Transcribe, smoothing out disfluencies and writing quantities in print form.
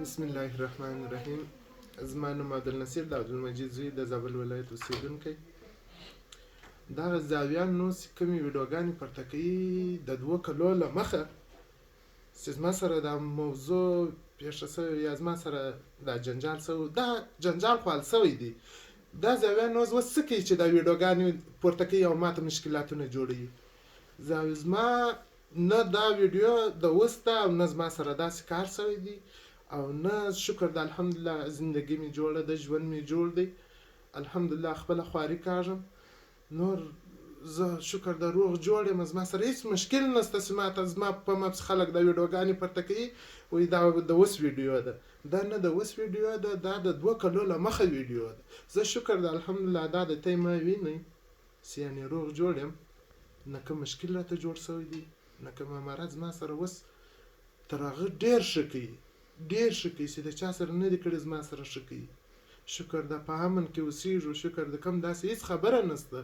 بسم الله الرحمن الرحیم. زما نوم عبدالنصیر د عبدالمجید زوی د زابل ولایت اوسېدونکی. دغه زاویانو چې کومې ویډیوګانې پورته کوي د 2 کلو له مخه چې زما سره دا موضوع پیښه شوې یا زما سره دا جنجال شوی، دا جنجال خو حل شوی دی. دا زاویان اوس څه کوي چې دا ویډیوګانې پورته کوي او ماته مشکلاتونه جوړوي. زما نه دا ویډیو د اوس ده او نه زما سره داسې کار شوی دی او نه شکر د الحمدلله زندگی می جوړه ده، ژوند می جوړ دی الحمدلله. خپله خواري کاږم، نور زه شکر د روغ جوړ یم، زما سره هیڅ مشکل نشته چې ماته زما په مپس خلک د ویډیوګانې پورته کوي وایي دا د اوس ویډیو ده. دا نه د اوس ویډیو ده، دا د 2 کلو له مخه ویډیو ده. زه شکر د الحمدلله دا د تی ما وینئ چې یعنې روغ جوړ یم، نه کوم مشکل راته جوړ شوی دی، نه کوم مرض زما سره اوس تر هغه ډېر ښه کوي، ډېر ښه کوي چې د چا سره نه دي کړي زما سره ښه کوي. شکر د په امن کې اوسېږو، شکر د کوم داسې هیڅ خبره نشته.